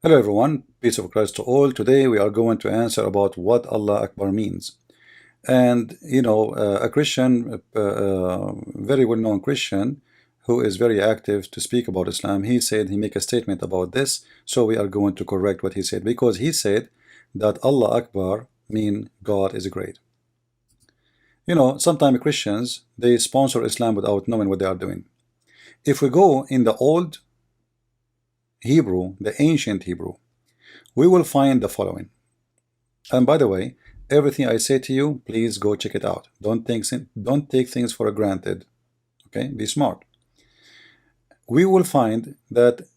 Hello everyone, peace of Christ to all. Today we are going to answer about what Allah Akbar means. And a Christian, very well-known Christian, who is very active to speak about Islam, he said he make a statement about this, so we are going to correct what he said, because he said that Allah Akbar mean God is great. Sometimes Christians, they sponsor Islam without knowing what they are doing. If we go in the old Hebrew, the ancient Hebrew, we will find the following. And by the way, everything I say to you, please go check it out. Don't take things for granted. Okay, be smart. We will find that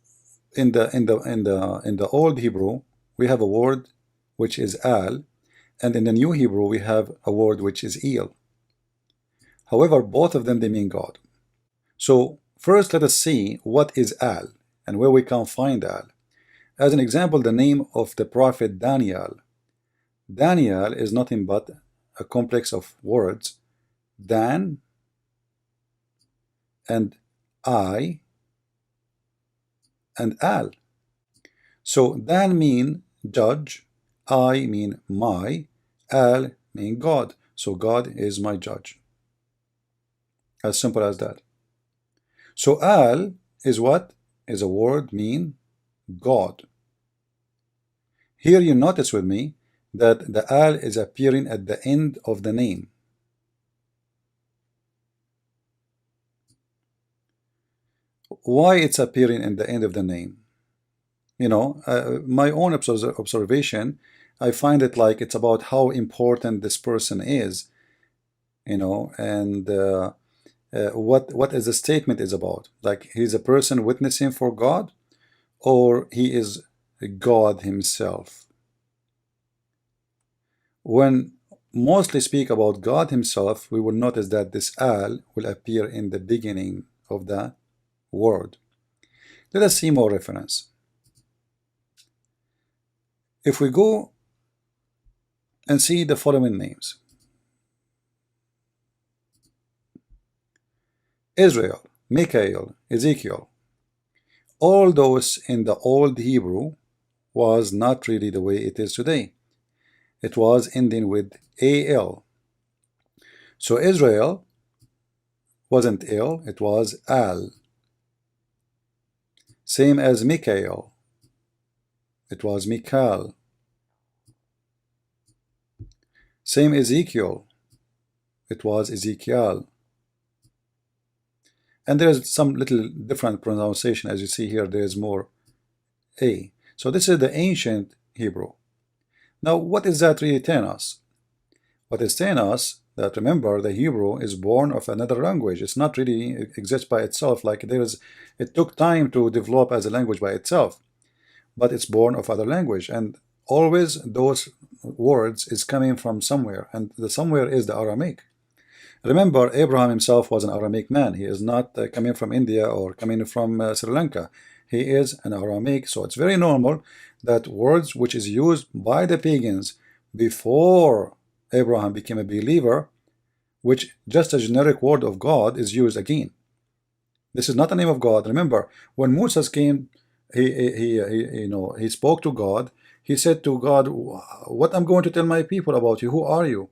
in the old Hebrew we have a word which is al, and in the new Hebrew we have a word which is il. However, both of them, they mean God. So first let us see what is al and where we can find al. As an example, the name of the prophet Daniel. Daniel is nothing but a complex of words, Dan and I and al. So Dan mean judge, I mean my, al mean God. So God is my judge. As simple as that. So al is what? Is a word mean God. Here you notice with me that the al is appearing at the end of the name. Why it's appearing in the end of the name? My own observation, I find it like it's about how important this person is, and what is the statement is about. Like he's a person witnessing for God, or he is God himself. When mostly speak about God himself, we will notice that this al will appear in the beginning of the word. Let us see more reference. If we go and see the following names: Israel, Michael, Ezekiel. All those in the old Hebrew was not really the way it is today. It was ending with al. So Israel wasn't il, it was al. Same as Michael, it was Michael. Same Ezekiel, it was Ezekiel. And there's some little different pronunciation, as you see here. There is more a. So this is the ancient Hebrew. Now, what is that really telling us? What is telling us that, remember, the Hebrew is born of another language. It's not really exists by itself. Like it took time to develop as a language by itself, but it's born of other language. And always those words is coming from somewhere, and the somewhere is the Aramaic. Remember, Abraham himself was an Aramaic man. He is not coming from India or coming from Sri Lanka. He is an Aramaic. So it's very normal that words which is used by the pagans before Abraham became a believer, which just a generic word of God, is used again. This is not the name of God. Remember, when Moses came, he spoke to God. He said to God, "What I'm going to tell my people about you? Who are you?"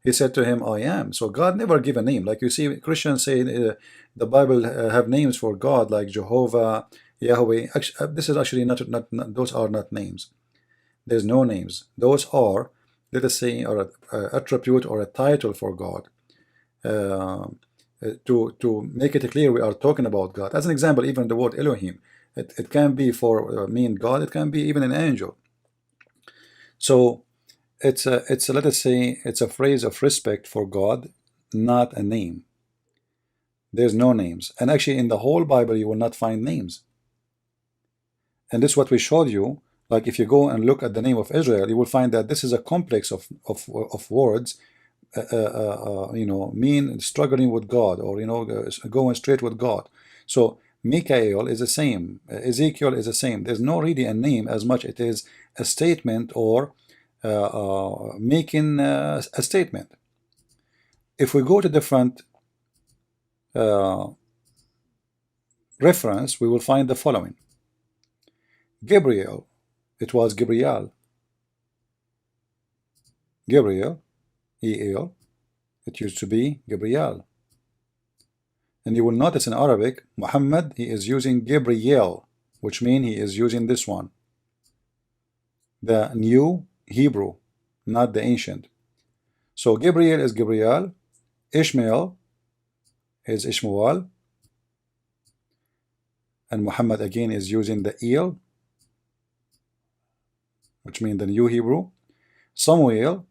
He said to him, "I am." So God never gave a name. Like you see, Christians say the Bible have names for God, like Jehovah, Yahweh. This is actually not those are not names. There's no names. Those are, let us say, are an attribute or a title for God. To make it clear, we are talking about God. As an example, even the word Elohim, it can be for mean God. It can be even an angel. So it's let us say it's a phrase of respect for God, not a name. There's no names, and actually in the whole Bible you will not find names. And this is what we showed you. Like if you go and look at the name of Israel, you will find that this is a complex of words, mean struggling with God, or going straight with God. So Michael is the same, Ezekiel is the same. There's no really a name as much it is a statement, or making a statement. If we go to different reference, we will find the following: Gabriel, it was Gabriel. Gabriel, E-L, it used to be Gabriel. And you will notice in Arabic, Muhammad, he is using Gabriel, which means he is using this one, the new Hebrew, not the ancient. So Gabriel is Gabriel, Ishmael is Ishmael, and Muhammad again is using the El, which means the new Hebrew. Samuel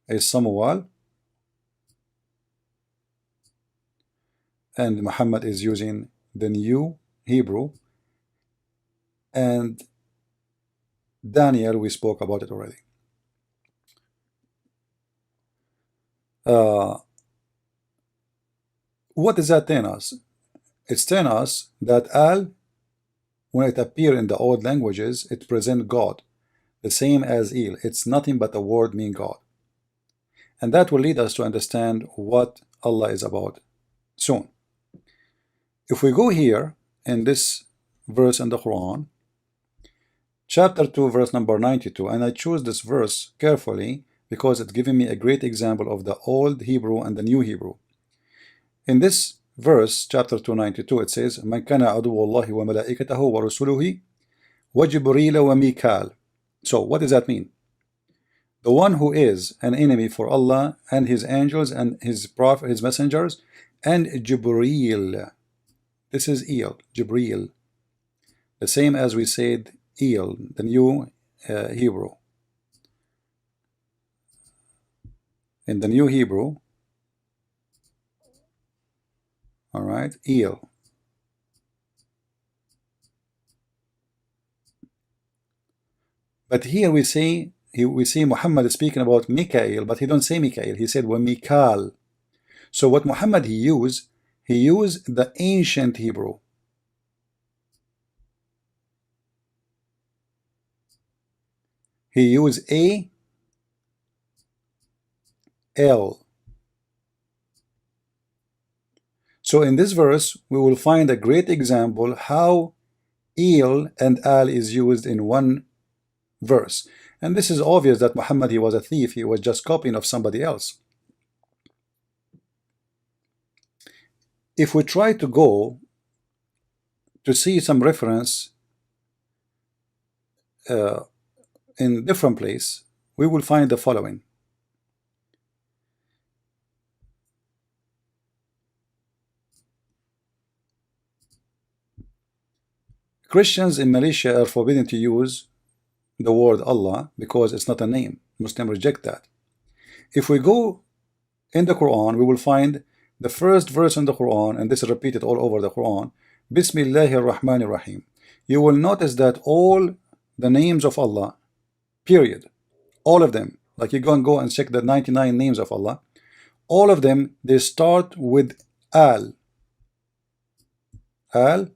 is Samuel, and Muhammad is using the new Hebrew. And Daniel, we spoke about it already. What does that tell us? It's telling us that Al, when it appears in the old languages, it presents God, the same as El. It's nothing but a word meaning God. And that will lead us to understand what Allah is about soon. If we go here in this verse in the Quran, chapter 2, verse number 92, and I choose this verse carefully because it's giving me a great example of the old Hebrew and the new Hebrew. In this verse, chapter 292, it says, "Man kana aduwwallahi wa malaikatahu wa rusuluhi wa Jibril wa Mikal." So what does that mean? The one who is an enemy for Allah and his angels and his prophet, his messengers, and Jibril. This is El, Jibril. The same as we said El, the new Hebrew. In the new Hebrew, all right, El. But here we see Muhammad is speaking about Mikael, but he don't say Mikael. He said Mikal. So what Muhammad he used the ancient Hebrew. He used A-L. So in this verse, we will find a great example how El and Al is used in one verse. And this is obvious that Muhammad, he was a thief. He was just copying of somebody else. If we try to go to see some reference in different place, we will find the following. Christians in Malaysia are forbidden to use the word Allah because it's not a name. Muslims reject that. If we go in the Quran, we will find the first verse in the Quran, and this is repeated all over the Quran, Bismillahir Rahmanir Rahim. You will notice that all the names of Allah, period, all of them, like you go and check the 99 names of Allah, all of them, they start with Al. Al,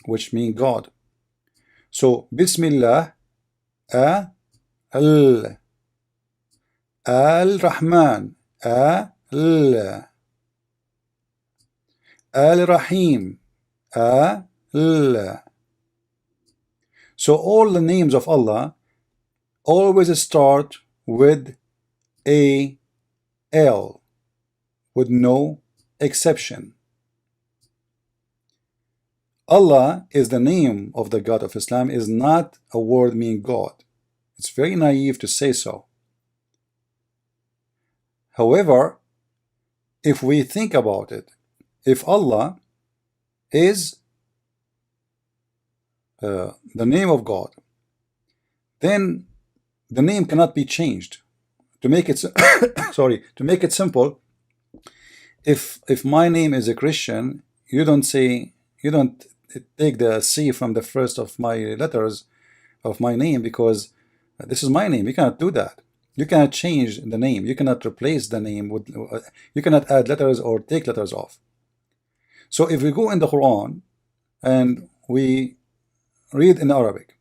which means God. So Bismillah, Al, Al-Rahman, Al, Al-Rahim, Al. So all the names of Allah always start with A-L, with no exception. Allah is the name of the God of Islam, is not a word meaning God. It's very naive to say so. However, if we think about it, if Allah is the name of God, then the name cannot be changed. To make it sorry, to make it simple, if my name is a Christian, you don't take the C from the first of my letters of my name because this is my name. You cannot do that. You cannot change the name. You cannot replace the name with, you cannot add letters or take letters off. So if we go in the Quran and we read in Arabic,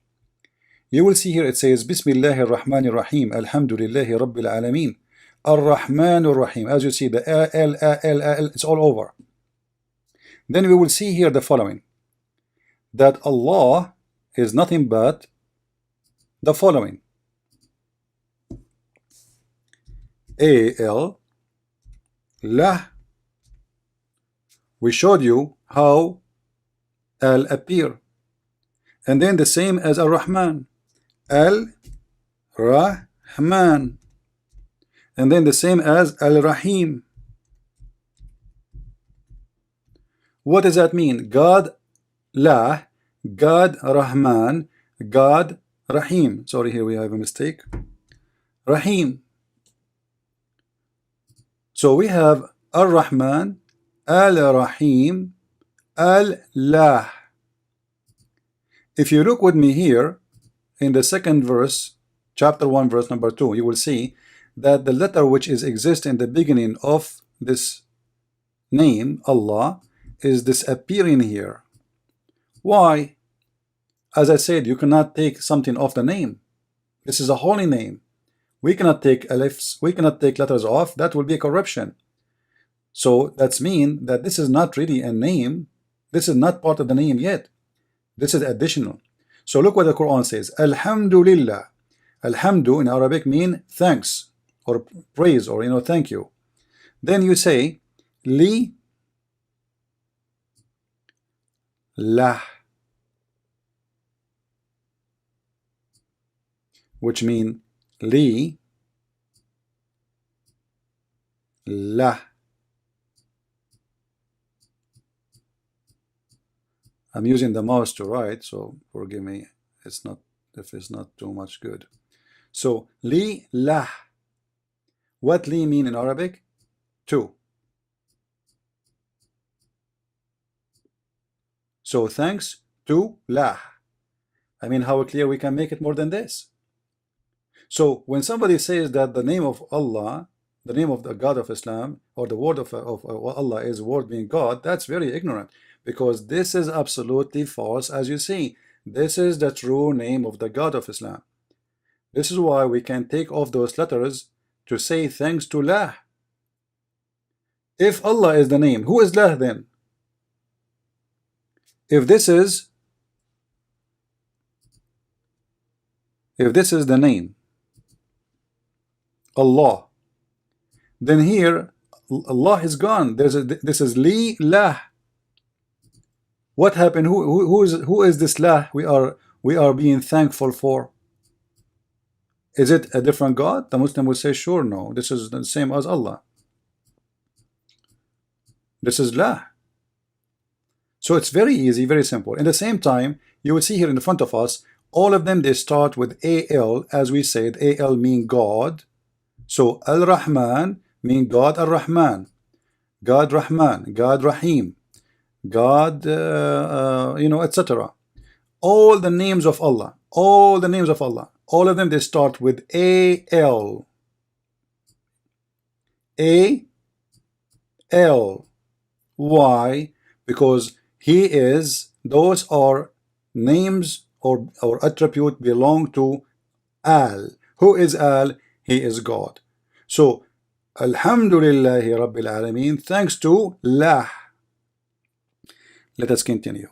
you will see here it says Bismillahir Rahmanir Rahim, Alhamdulillahi Rabbil Alameen, Ar-Rahmanur Rahim. As you see, the L, it's all over. Then we will see here the following, that Allah is nothing but the following. Al, lah. We showed you how al appear. And then the same as Ar-Rahman. Al-Rahman. And then the same as Al-Rahim. What does that mean? God lah, God Rahman, God Rahim. Sorry, here we have a mistake. Rahim. So we have Ar-Rahman, Al-Rahim, Al-Lah. If you look with me here in the second verse, chapter 1, verse number 2, you will see that the letter which exists in the beginning of this name, Allah, is disappearing here. Why? As I said, you cannot take something off the name. This is a holy name. We cannot take alifs, we cannot take letters off. That will be a corruption. So that's mean that this is not really a name. This is not part of the name yet. This is additional. So look what the Quran says. Alhamdulillah. Alhamdu in Arabic mean thanks or praise or thank you. Then you say li lah, which mean li lah. I'm using the mouse to write, so forgive me if it's not too much good. So li lah. What li mean in Arabic? To. So thanks to lah. I mean, how clear we can make it more than this? So when somebody says that the name of Allah, the name of the God of Islam, or the word of Allah is word being God, that's very ignorant, because this is absolutely false. As you see, this is the true name of the God of Islam. This is why we can take off those letters to say thanks to lah. If Allah is the name, who is lah then? If this is the name Allah, then here Allah is gone. This is li lah. What happened? Who is this lah we are being thankful for? Is it a different God? The Muslim would say, sure, no. This is the same as Allah. This is lah. So it's very easy, very simple. At the same time, you will see here in front of us, all of them, they start with Al, as we said. Al mean God. So Al-Rahman mean God Ar-Rahman, God Rahman, God Rahim, God, etc. All the names of Allah, all the names of Allah, all of them, they start with Al. Al. Why? Because those are names or attribute belong to Al. Who is Al? He is God. So Alhamdulillahi Rabbil Alameen, thanks to lah. Let us continue.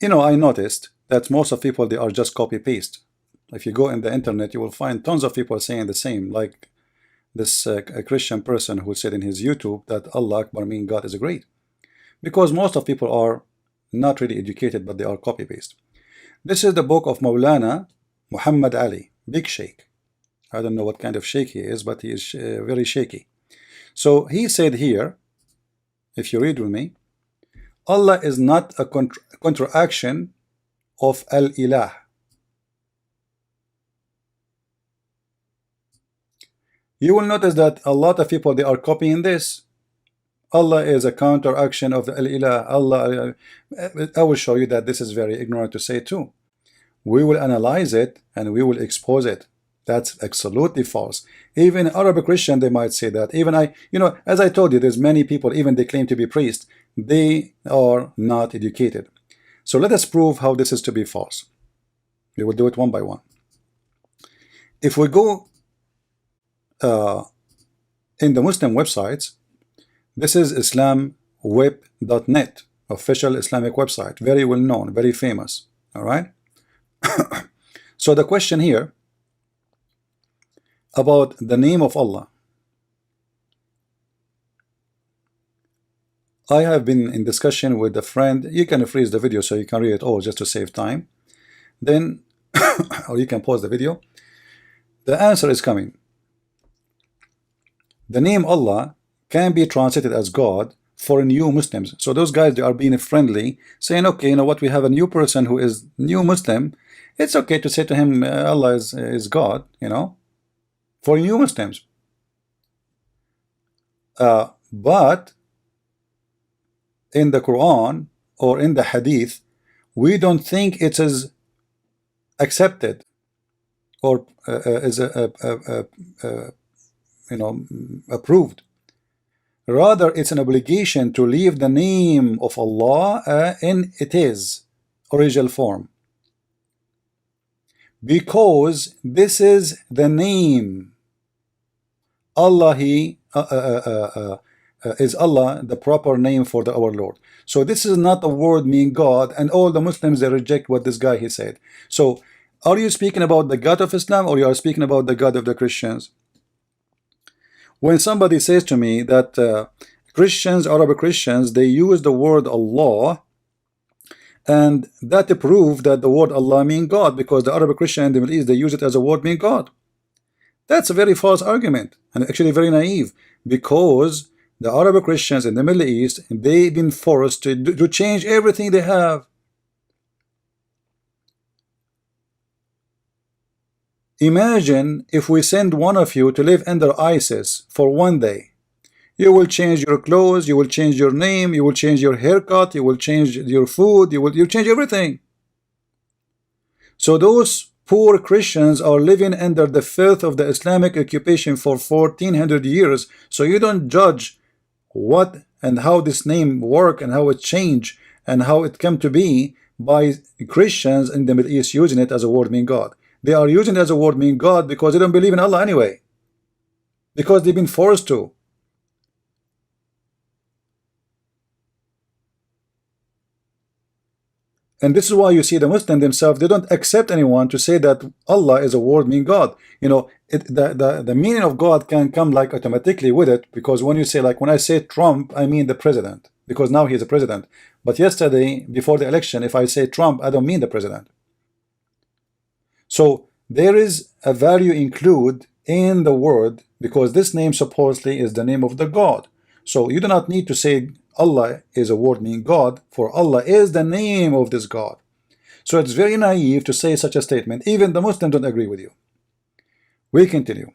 I noticed that most of people, they are just copy paste. If you go in the internet, you will find tons of people saying the same, like this a Christian person who said in his YouTube that Allah Akbar mean God is great, because most of people are not really educated, but they are copy paste. This is the book of Maulana Muhammad Ali, big sheikh. I don't know what kind of sheikh he is, but he is very shaky. So he said here, if you read with me, Allah is not a contraction of Al-Ilah. You will notice that a lot of people, they are copying this. Allah is a counteraction of the Al-Ilah. Allah, I will show you that this is very ignorant to say too. We will analyze it and we will expose it. That's absolutely false. Even Arabic Christian, they might say that. Even as I told you, there's many people, even they claim to be priests, they are not educated. So let us prove how this is to be false. We will do it one by one. If we go in the Muslim websites, this is Islam web.net, official Islamic website, very well known, very famous. All right. So the question here about the name of Allah, I have been in discussion with a friend. You can freeze the video so you can read it all just to save time. Then, or you can pause the video. The answer is coming. The name Allah can be translated as God for new Muslims. So those guys, they are being friendly, saying, okay, you know what, we have a new person who is new Muslim. It's okay to say to him, Allah is God, you know, for new Muslims. But in the Quran or in the Hadith, we don't think it is accepted or is you know, approved. Rather, it's an obligation to leave the name of Allah in its original form, because this is the name. Allah, is Allah the proper name for our Lord. So this is not a word meaning God, and all the Muslims, they reject what this guy he said. So are you speaking about the God of Islam, or you are speaking about the God of the Christians? When somebody says to me that Christians, Arab Christians, they use the word Allah, and that proves that the word Allah means God, because the Arab Christian in the Middle East, they use it as a word meaning God. That's a very false argument, and actually very naive, because the Arab Christians in the Middle East, they've been forced to change everything they have. Imagine if we send one of you to live under ISIS for one day. You will change your clothes, you will change your name, you will change your haircut, you will change your food, you change everything. So those poor Christians are living under the filth of the Islamic occupation for 1400 years. So you don't judge what and how this name work and how it changed and how it came to be by Christians in the Middle East using it as a word meaning God. They are using it as a word meaning God because they don't believe in Allah anyway, because they've been forced to. And this is why you see the Muslims themselves, they don't accept anyone to say that Allah is a word meaning God. You know, the meaning of God can come like automatically with it, because when you say, like when I say Trump, I mean the president, because now he is a president. But yesterday, before the election, if I say Trump, I don't mean the president. So there is a value include in the word, because this name supposedly is the name of the God. So you do not need to say Allah is a word meaning God, for Allah is the name of this God. So it's very naive to say such a statement. Even the Muslims don't agree with you. We continue.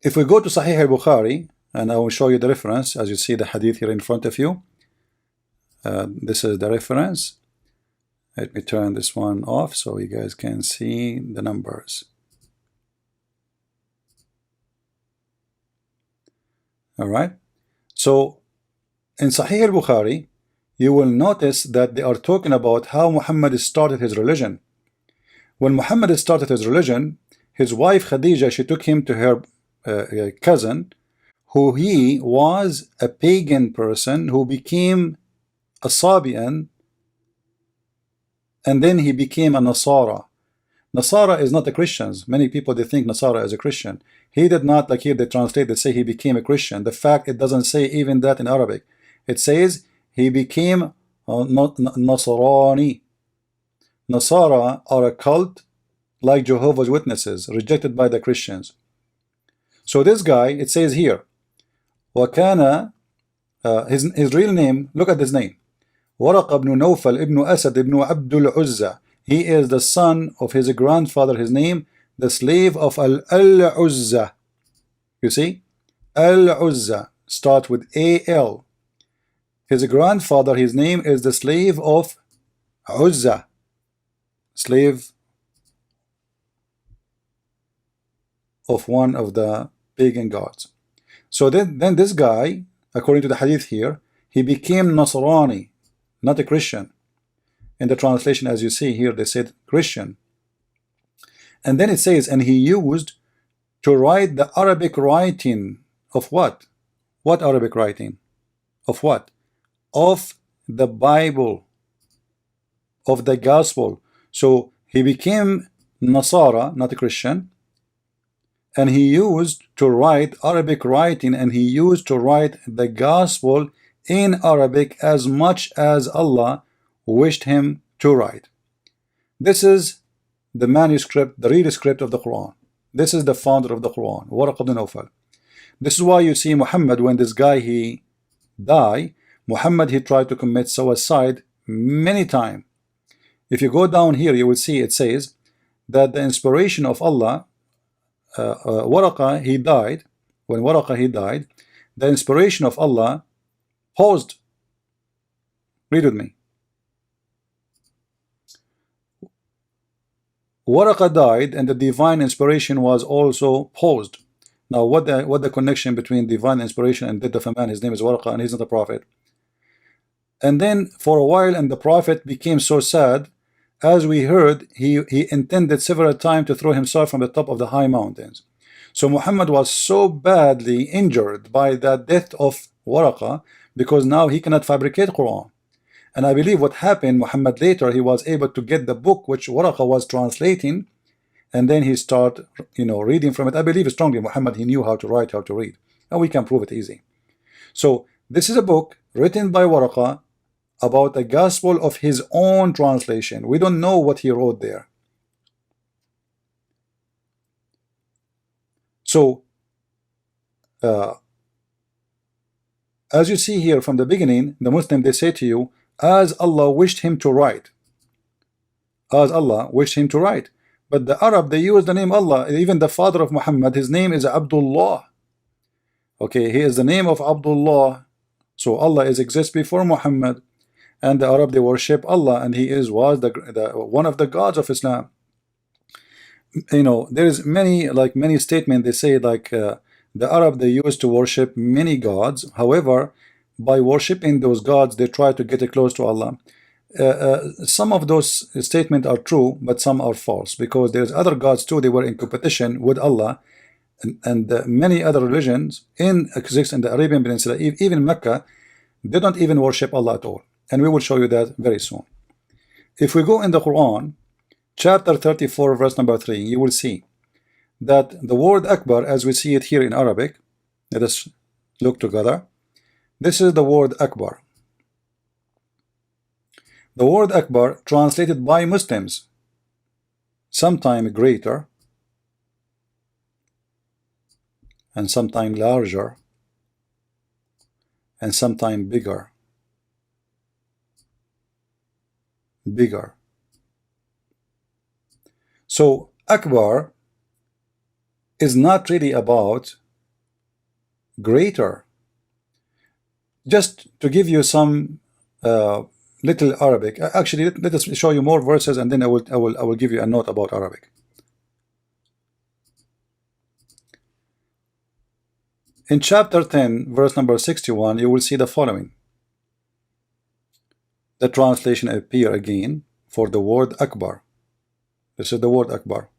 If we go to Sahih al-Bukhari, and I will show you the reference, as you see the hadith here in front of you. This is the reference. Let me turn this one off so you guys can see the numbers. All right. So in Sahih al-Bukhari, you will notice that they are talking about how Muhammad started his religion. When Muhammad started his religion, his wife Khadija, she took him to her cousin, who he was a pagan person who became a Sabian, and then he became a Nasara. Nasara is not the Christians. Many people, they think Nasara is a Christian. He did not, like here they translate, they say he became a Christian. The fact, it doesn't say even that in Arabic. It says he became Nasrani. Nasara are a cult like Jehovah's Witnesses, rejected by the Christians. So this guy, it says here, وَكَانَ his real name, look at his name, Waraq ibn Nawfal ibn Asad ibn Abdul Uzza. He is the son of his grandfather, his name, the slave of Al-Uzza. You see, Al-Uzza start with A-L. His grandfather, his name is the slave of Uzza, slave of one of the pagan gods. So then this guy, according to the hadith here, he became Nasrani, not a Christian. In the translation, as you see here, they said Christian. And then it says, and he used to write the Arabic writing of what? What Arabic writing? Of what? Of the Bible, of the gospel. So he became Nasara, not a Christian, and he used to write Arabic writing, and he used to write the gospel in Arabic as much as Allah wished him to write. This is the manuscript, the real script of the Quran. This is the founder of the Quran, Waraq ibn Nawfal. This is why you see Muhammad, when this guy he died, Muhammad he tried to commit suicide many times. If you go down here, you will see it says that the inspiration of Allah, Waraqah he died. When Waraqah he died, the inspiration of Allah paused. Read with me. Waraqah died, and the divine inspiration was also paused. Now, what the connection between divine inspiration and death of a man? His name is Waraqah, and he's not a prophet. And then for a while, and the prophet became so sad, as we heard, he intended several times to throw himself from the top of the high mountains. So Muhammad was so badly injured by the death of Waraqah, because now he cannot fabricate Quran. And I believe what happened, Muhammad later, he was able to get the book which Waraqah was translating, and then he started, reading from it. I believe strongly Muhammad, he knew how to write, how to read, and we can prove it easy. So this is a book written by Waraqah about the gospel of his own translation. We don't know what he wrote there. So as you see here from the beginning, the Muslim, they say to you, as Allah wished him to write. As Allah wished him to write. But the Arab, they use the name Allah. Even the father of Muhammad, his name is Abdullah. Okay, he is the name of Abdullah. So Allah exists before Muhammad. And the Arab, they worship Allah, and he was one of the gods of Islam. There is many statements. They say the Arab, they used to worship many gods. However, by worshiping those gods, they try to get close to Allah. Some of those statements are true, but some are false, because there's other gods too. They were in competition with Allah, and many other religions exist in the Arabian Peninsula, even Mecca. They don't even worship Allah at all. And we will show you that very soon. If we go in the Quran, chapter 34, verse number 3, you will see that the word Akbar, as we see it here in Arabic, let us look together. This is the word Akbar. The word Akbar, translated by Muslims, sometimes greater, and sometimes larger, and sometimes bigger. So Akbar is not really about greater. Just to give you some little Arabic. Actually, let us show you more verses, and then I will give you a note about Arabic. In chapter 10, verse number 61, you will see the following. The translation appear again for the word Akbar. This is the word Akbar.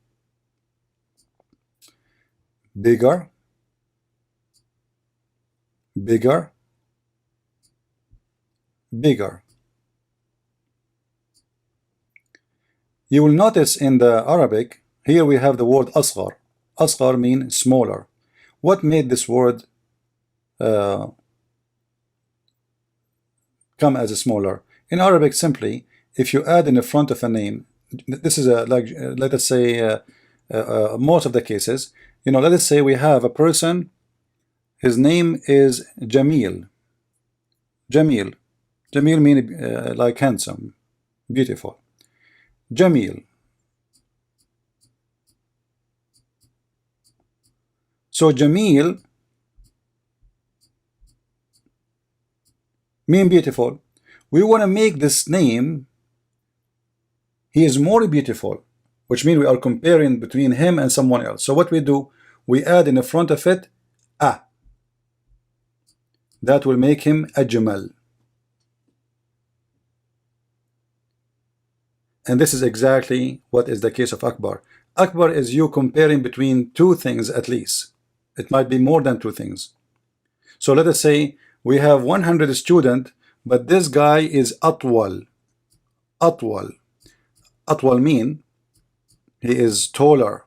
Bigger, bigger, bigger. You will notice in the Arabic, here we have the word Asghar. Asghar means smaller. What made this word come as a smaller? In Arabic, simply, if you add in the front of a name, this is let us say most of the cases, let us say we have a person, his name is Jamil. Jamil means like handsome, beautiful. Jamil. So Jamil mean beautiful. We want to make this name, he is more beautiful, which means we are comparing between him and someone else. So what we do, we add in the front of it a. That will make him Ajmal. And this is exactly what is the case of Akbar. Akbar is you comparing between two things at least. It might be more than two things. So let us say we have 100 students, but this guy is atwal. Atwal. Atwal mean he is taller.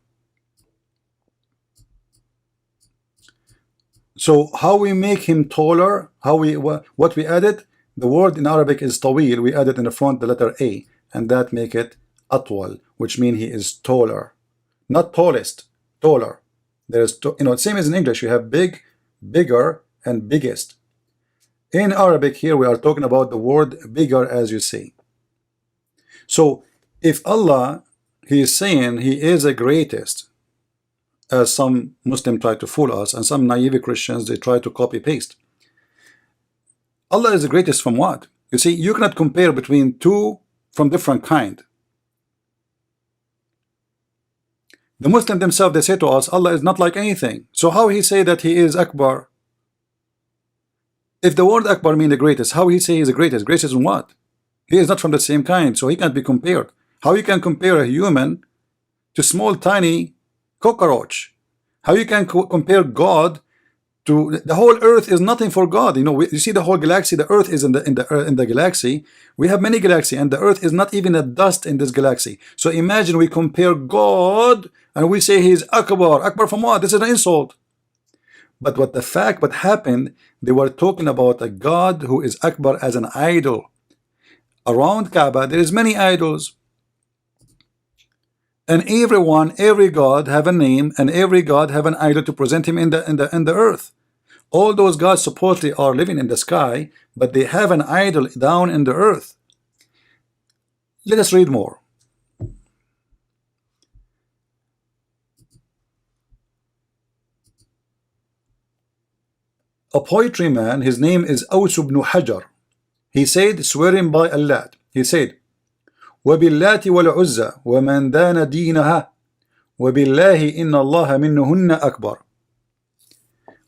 So how we make him taller? How we what we added? The word in Arabic is tawil. We added in the front the letter A, and that make it atwal, which means he is taller, not tallest, taller. There's same as in English. You have big, bigger, and biggest. In Arabic here we are talking about the word bigger, as you see. So if Allah, he is saying he is the greatest, as some Muslims try to fool us, and some naive Christians, they try to copy paste. Allah is the greatest from what? You see, you cannot compare between two from different kind. The Muslims themselves, they say to us, Allah is not like anything. So how he say that he is Akbar? If the word Akbar mean the greatest, how he say he is the greatest? Greatest in what? He is not from the same kind, so he can't be compared. How you can compare a human to small tiny cockroach? How you can compare God to the whole earth? Is nothing for God. You see the whole galaxy. The earth is in the galaxy. We have many galaxies, and the earth is not even a dust in this galaxy. So imagine we compare God and we say he is Akbar. Akbar from what? This is an insult. But what happened, they were talking about a God who is Akbar as an idol. Around Kaaba there is many idols, and every God have a name, and every God have an idol to present him in the earth. All those gods supposedly are living in the sky, but they have an idol down in the earth. Let us read more. A poetry man, his name is Aus ibn Hajar. He said, swearing by Allah, he said, وَبِاللَّاتِ وَالْعُزَّى وَمَنْ دَانَ دِينَهَا وَبِاللَّهِ إِنَّ اللَّهَ مِنْهُنَّ أَكْبَرُ.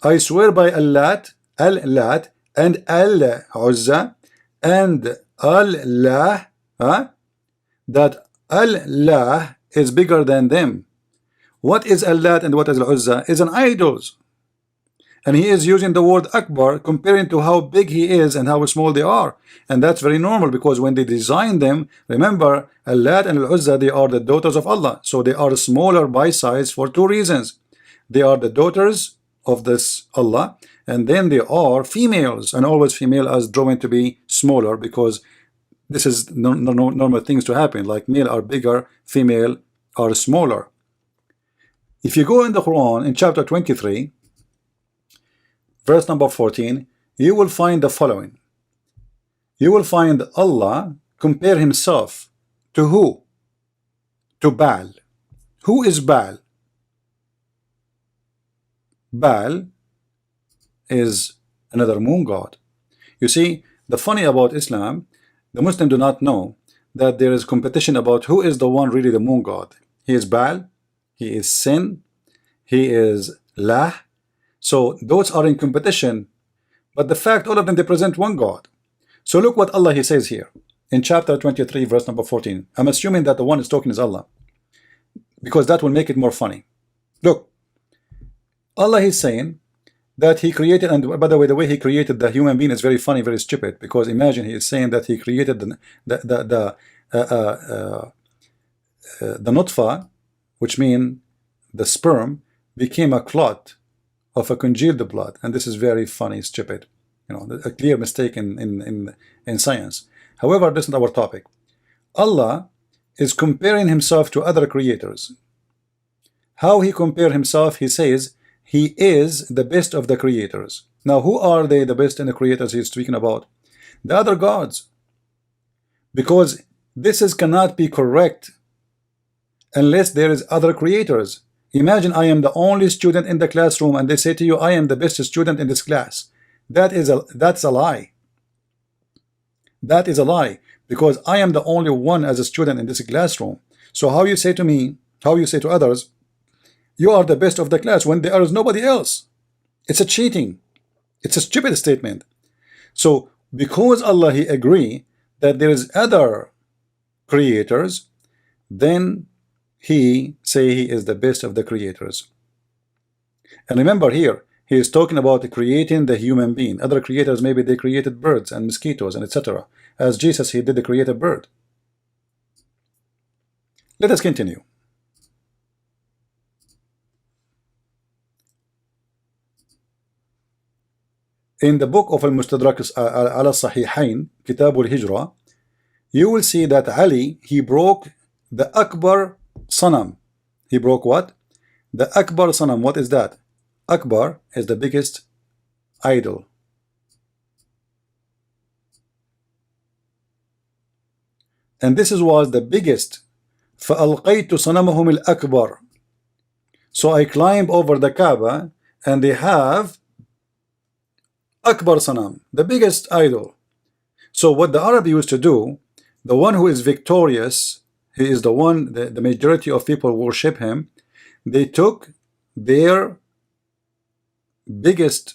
I swear by Allah, Al-Lat, and Al-Uzza, and Allah, that Allah is bigger than them. What is Allah and what is Al-Uzza? Is an idols. And he is using the word Akbar, comparing to how big he is and how small they are. And that's very normal, because when they designed them, remember, Al-Lat and Al-Uzza, they are the daughters of Allah. So they are smaller by size for two reasons. They are the daughters of this Allah, and then they are females, and always female as drawn to be smaller, because this is normal things to happen, like male are bigger, female are smaller. If you go in the Quran in chapter 23, verse number 14, you will find the following. You will find Allah compare himself to who? To Baal. Who is Baal? Baal is another moon god. You see, the funny about Islam, the Muslims do not know that there is competition about who is the one really the moon god. He is Baal, he is Sin, he is Lah. So those are in competition, but the fact all of them, they present one God. So look what Allah he says here in chapter 23 verse number 14. I'm assuming that the one is talking is Allah, because that will make it more funny. Look, Allah is saying that he created, and by the way he created the human being is very funny, very stupid, because imagine he is saying that he created the nutfa, which means the sperm, became a clot of a congealed blood, and this is very funny, stupid, a clear mistake in science. However, this is not our topic. Allah is comparing himself to other creators. How he compare himself? He says he is the best of the creators. Now, who are they, the best in the creators he's speaking about? The other gods. Because this cannot be correct unless there is other creators. Imagine I am the only student in the classroom, and they say to you, I am the best student in this class. That's a lie. That is a lie, because I am the only one as a student in this classroom. So how you say to me, how you say to others, you are the best of the class, when there is nobody else? It's a cheating. It's a stupid statement. So because Allah he agree that there is other creators, then he say he is the best of the creators. And remember here, he is talking about creating the human being. Other creators, maybe they created birds and mosquitoes and etc. As Jesus, he did create a bird. Let us continue. In the book of Al-Mustadrak ala Sahihain, Kitab al-Hijra, you will see that Ali, he broke the Akbar Sanam. He broke what? The Akbar Sanam. What is that? Akbar is the biggest idol. And this was the biggest. فَأَلْقَيْتُ صَنَمَهُمِ الْأَكْبَرِ. So I climb over the Kaaba and they have Akbar Sanam, the biggest idol. So what the Arab used to do, the one who is victorious, he is the one, the majority of people worship him. They took their biggest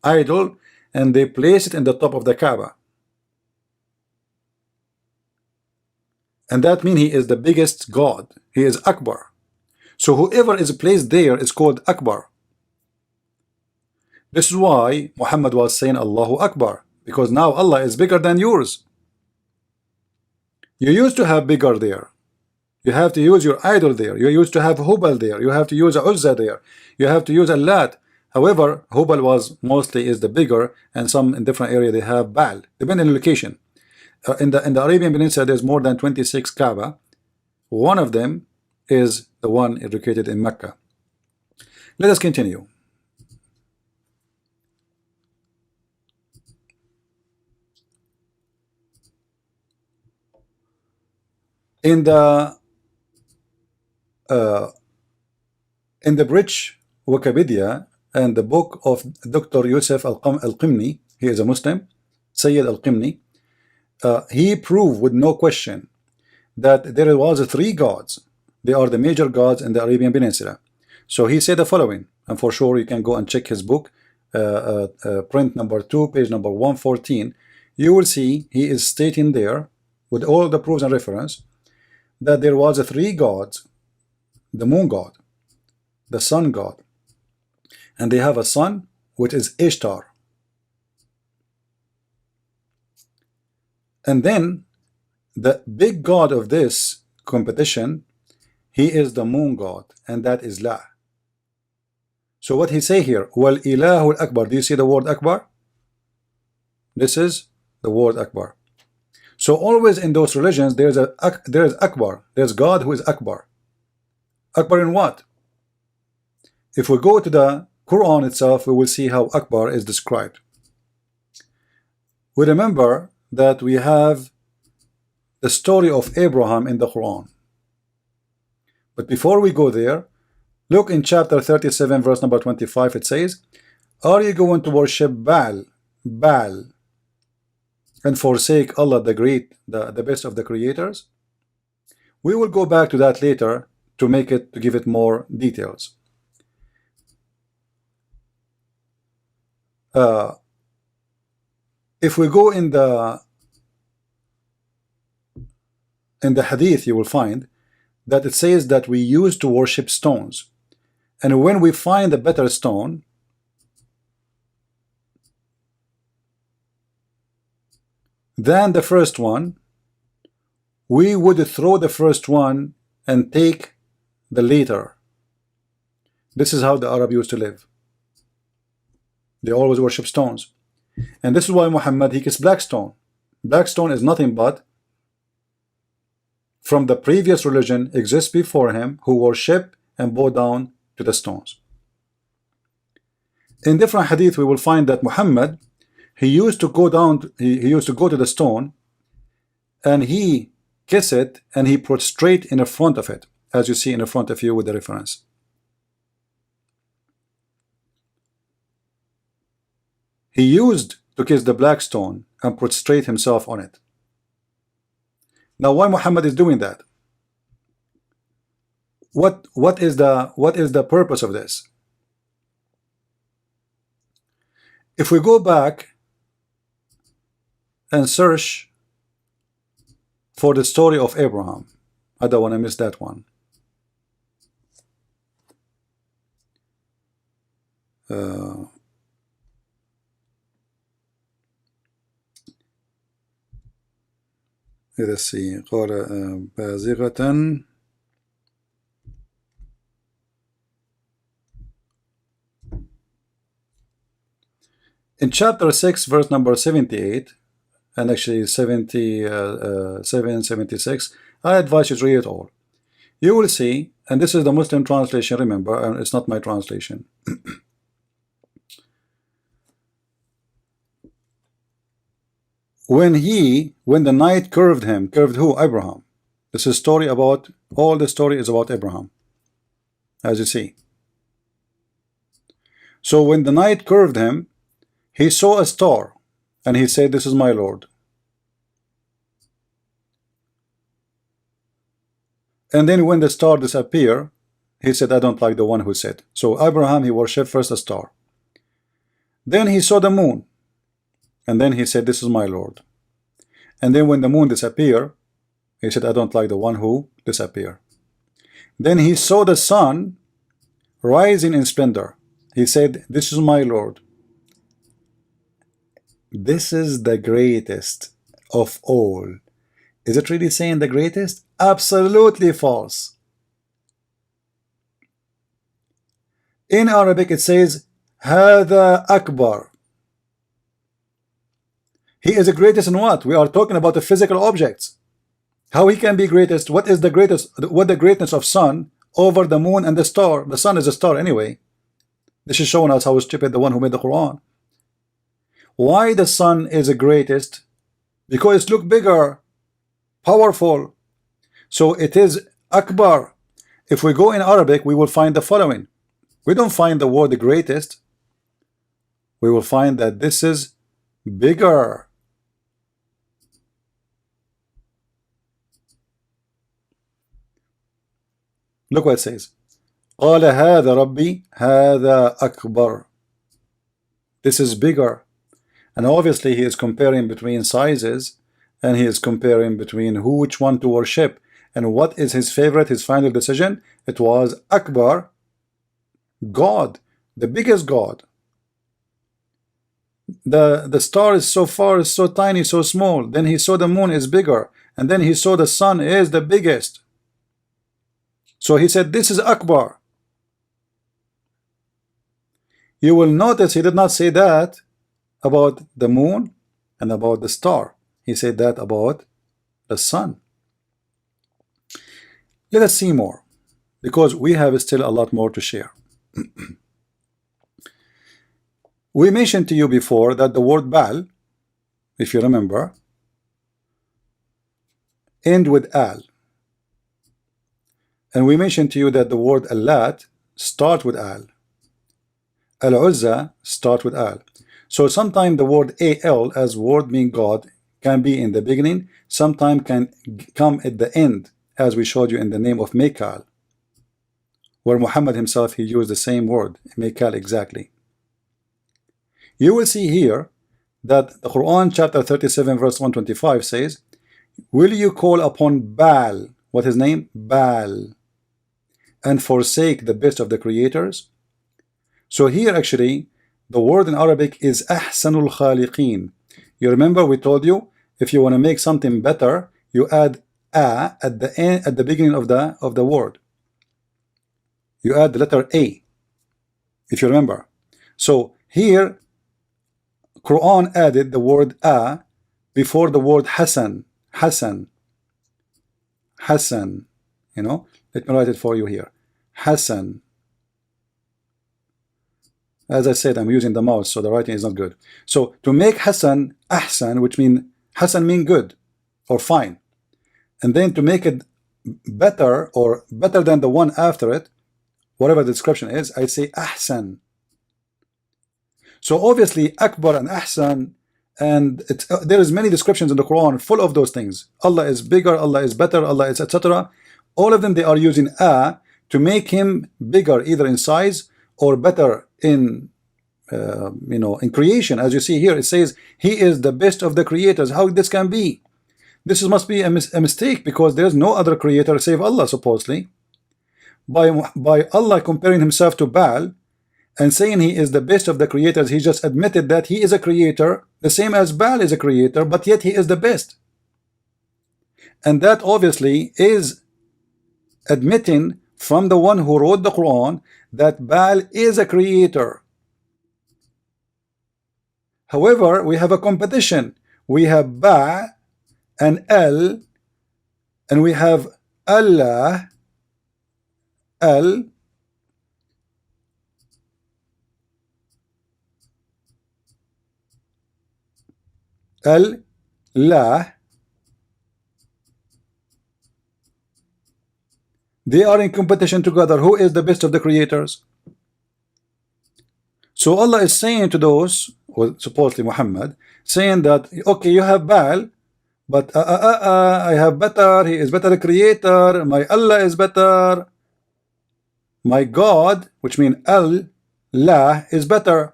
idol and they place it in the top of the Kaaba. And that means he is the biggest God. He is Akbar. So whoever is placed there is called Akbar. This is why Muhammad was saying Allahu Akbar, because now Allah is bigger than yours. You used to have bigger there. You have to use your idol there. You used to have Hubal there. You have to use Uzza there. You have to use Lat. However, Hubal was mostly is the bigger, and some in different area they have Baal, depending on location. In the Arabian Peninsula, there's more than 26 Kaaba. One of them is the one located in Mecca. Let us continue. In the British Wikipedia and the book of Dr. Yusuf Al-Qimni, he is a Muslim, Sayyid Al-Qimni, he proved with no question that there was three gods. They are the major gods in the Arabian Peninsula. So he said the following, and for sure you can go and check his book, print number 2, page number 114. You will see he is stating there, with all the proofs and reference, that there was three gods: the moon god, the sun god, and they have a son which is Ishtar. And then the big god of this competition, he is the moon god, and that is La. So what he say here, Wal Ilahul Akbar. Do you see the word Akbar? This is the word Akbar. So always in those religions there is Akbar. There's God who is Akbar. Akbar in what? If we go to the Quran itself, we will see how Akbar is described. We remember that we have the story of Abraham in the Quran. But before we go there, look in chapter 37 verse number 25. It says, are you going to worship Baal and forsake Allah the great, the best of the creators? We will go back to that later to give it more details. If we go in the hadith, you will find that it says that we used to worship stones, and when we find a better stone, than the first one, we would throw the first one and take the later. This is how the Arab used to live. They always worship stones. And this is why Muhammad, he gets black stone. Black stone is nothing but from the previous religion exists before him, who worship and bow down to the stones. In different hadith we will find that Muhammad, he used to go down, he used to go to the stone and he kiss it and he prostrate in the front of it, as you see in the front of you with the reference. He used to kiss the black stone and prostrate himself on it. Now why Muhammad is doing that? What is the purpose of this? If we go back and search for the story of Abraham, I don't want to miss that one. Let's see. قال بازغة in chapter 6 verse number 78 and actually 77, 76, I advise you to read it all. You will see, and this is the Muslim translation, remember, and it's not my translation. When the night curved him, curved who? Abraham. This is story about, all the story is about Abraham, as you see. So when the night curved him, he saw a star, and he said, this is my Lord. And then when the star disappeared, he said, I don't like the one who said. So Abraham, he worshipped first a star. Then he saw the moon, and then he said, this is my Lord. And then when the moon disappeared, he said, I don't like the one who disappeared. Then he saw the sun rising in splendor. He said, this is my Lord. This is the greatest of all. Is it really saying the greatest? Absolutely false. In Arabic it says هذا أكبر. He is the greatest in what? We are talking about the physical objects. How he can be greatest? What is the greatest? What the greatness of sun over the moon and the star? The sun is a star anyway. This is showing us how stupid the one who made the Quran. Why the sun is the greatest? Because it looks bigger, powerful. So it is Akbar. If we go in Arabic, we will find the following. We don't find the word the greatest. We will find that this is bigger. Look what it says. قال هذا ربي هذا أكبر. This is bigger. And obviously he is comparing between sizes, and he is comparing between which one to worship. And what is his favorite, his final decision? It was Akbar, God, the biggest God. The star is so far, is so tiny, so small. Then he saw the moon is bigger, and then he saw the sun is the biggest. So he said, this is Akbar. You will notice he did not say that about the moon and about the star. He said that about the sun. Let us see more, because we have still a lot more to share. We mentioned to you before that the word Baal, if you remember, end with Al. And we mentioned to you that the word Allat start with Al. Al-Uzza start with Al. So sometimes the word Al as word mean God can be in the beginning, sometimes can come at the end, as we showed you in the name of Mekal, where Muhammad himself, he used the same word, Mekal exactly. You will see here that the Quran chapter 37 verse 125 says, will you call upon Baal, what his name? Baal, and forsake the best of the creators? So here actually the word in Arabic is Ahsanul Khaliqeen. You remember we told you, if you want to make something better, you add a at the end, at the beginning of the word. You add the letter A, if you remember. So here Quran added the word a before the word Hasan. Hasan. Hasan. You know, let me write it for you here. Hasan. As I said, I'm using the mouse, so the writing is not good. So to make Hasan Ahsan, which mean Hasan mean good or fine, and then to make it better or better than the one after it, whatever the description is, I say Ahsan. So obviously Akbar and Ahsan, and there is many descriptions in the Quran full of those things. Allah is bigger, Allah is better, Allah is etc. All of them, they are using a to make him bigger, either in size or better in in creation. As you see here, it says he is the best of the creators. How this can be? This must be a mistake, because there's no other creator save Allah, supposedly. By Allah comparing himself to Baal and saying he is the best of the creators, he just admitted that he is a creator, the same as Baal is a creator, but yet he is the best. And that obviously is admitting from the one who wrote the Quran that Baal is a creator. However, we have a competition. We have Ba and El, and we have Allah, El, El, La. They are in competition together. Who is the best of the creators? So Allah is saying to those, or supposedly Muhammad, saying that, okay, you have Baal, but I have better. He is better creator. My Allah is better. My God, which means Allah, is better.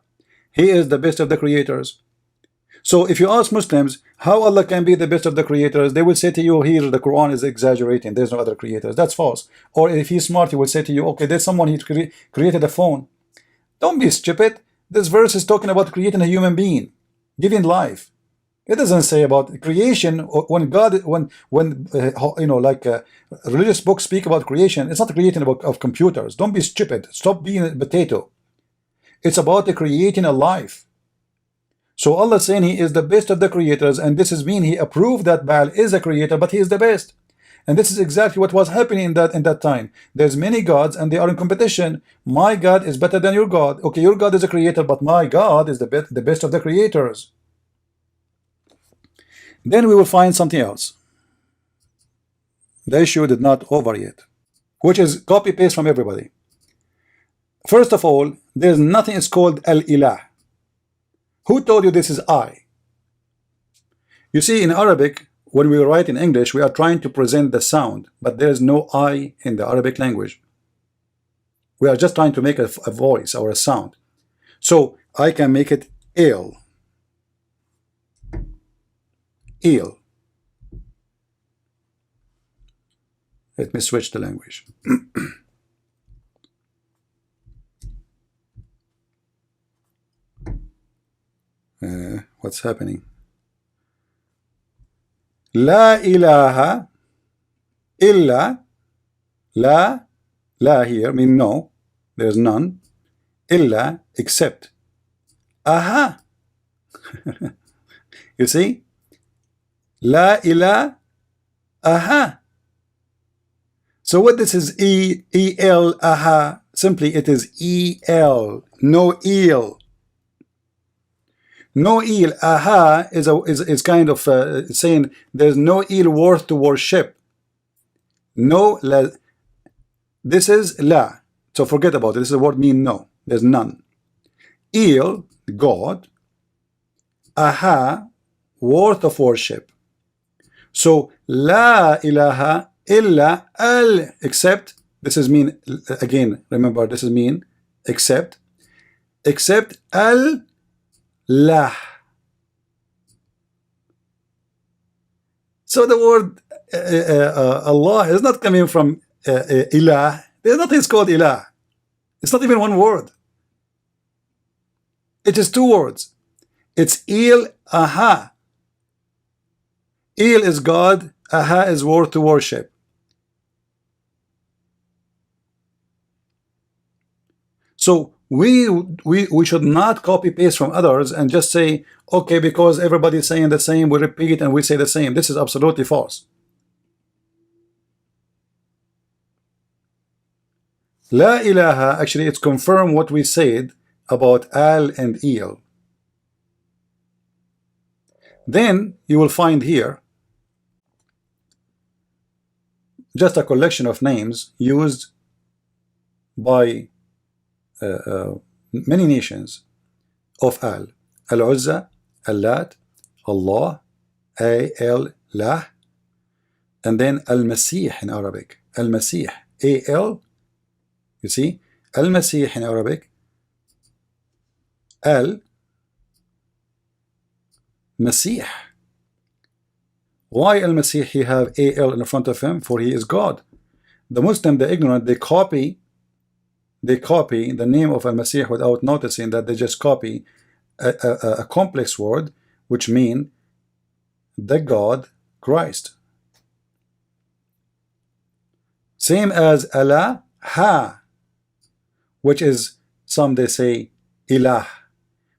He is the best of the creators. So if you ask Muslims how Allah can be the best of the creators, they will say to you, here the Quran is exaggerating, there's no other creators. That's false. Or if he's smart, he will say to you, okay, there's someone who created a phone. Don't be stupid. This verse is talking about creating a human being, giving life. It doesn't say about creation. When God, you know, like religious books speak about creation, it's not creating of computers. Don't be stupid. Stop being a potato. It's about the creating a life. So Allah is saying he is the best of the creators, and this is mean he approved that Baal is a creator, but he is the best. And this is exactly what was happening in that time. There's many gods and they are in competition. My God is better than your God. Okay, your God is a creator, but my God is the best of the creators. Then we will find something else. The issue did not over yet, which is copy paste from everybody. First of all, there's nothing is called Al-Ilah. Who told you this is I? You see, in Arabic, when we write in English, we are trying to present the sound, but there is no I in the Arabic language. We are just trying to make a voice or a sound. So I can make it ill. Ill. Let me switch the language. What's happening? La ilaha illa. La here mean no, there's none. Illa, except. Aha. You see? La ilaha. Aha. So what this is E-L, aha. Simply it is E-L, no eel. No eel, aha, is kind of saying there's no eel worth to worship. No, la. This is la. So forget about it. This is the word mean no. There's none. Eel, God. Aha, worth of worship. So la ilaha illa al, except. This is mean, again, remember this is mean, except al lah. So the word Allah is not coming from ilah. There's nothing called ilah. It's not even one word. It is two words. It's il, aha. Il is God, aha is worth to worship. So we should not copy paste from others and just say, okay, because everybody's saying the same, we repeat and we say the same. This is absolutely false. La ilaha, actually it's confirmed what we said about al and il. Then you will find here just a collection of names used by many nations of Al. Al-Uzza, Al-Lat, Allah, Al-Lah, and then Al-Masih in Arabic. Al-Masih, A-L, you see? Al-Masih in Arabic. Al-Masih. Why Al-Masih he have AL in front of him? For he is God. The Muslim, the ignorant, they copy the name of Al-Masih without noticing that they just copy a complex word which mean the God Christ. Same as Allah Ha, which is some they say Ilah,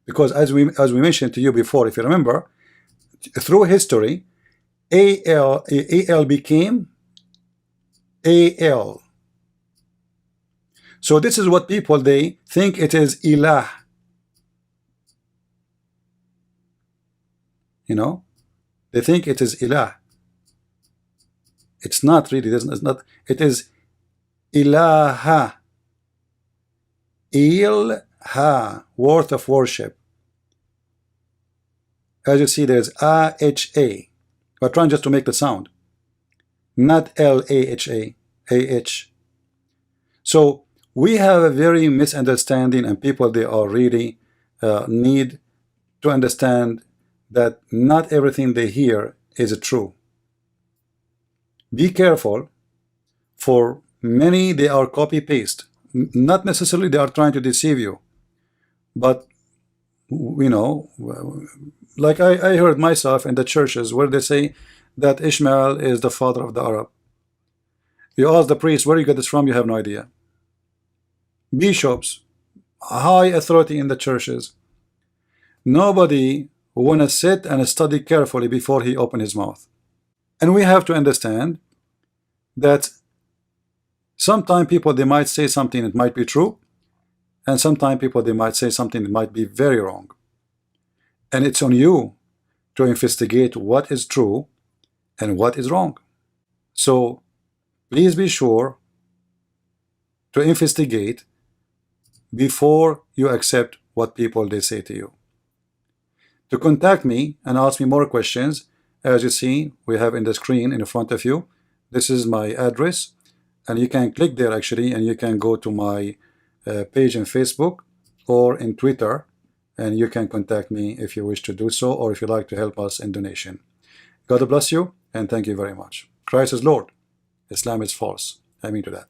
because as we mentioned to you before, if you remember, through history, AL became AL. So this is what people, they think it is Ilah. You know, they think it is Ilah. It's not really. It's not. It is Ilaha. Ilha, worth of worship. As you see, there's A-H-A. We're trying just to make the sound, not L-A-H-A, A-H. So we have a very misunderstanding, and people, they are really need to understand that not everything they hear is true. Be careful, for many they are copy-paste. Not necessarily they are trying to deceive you, but you know, like I heard myself in the churches where they say that Ishmael is the father of the Arab. You ask the priest, where you get this from? You have no idea. Bishops, high authority in the churches, nobody want to sit and study carefully before he open his mouth. And we have to understand that sometimes people, they might say something that might be true, and sometimes people, they might say something that might be very wrong. And it's on you to investigate what is true and what is wrong. So please be sure to investigate before you accept what people, they say to you. To contact me and ask me more questions, as you see, we have in the screen in front of you, this is my address, and you can click there actually, and you can go to my page in Facebook or in Twitter, and you can contact me if you wish to do so, or if you like to help us in donation. God bless you, and thank you very much. Christ is Lord. Islam is false. I mean to that.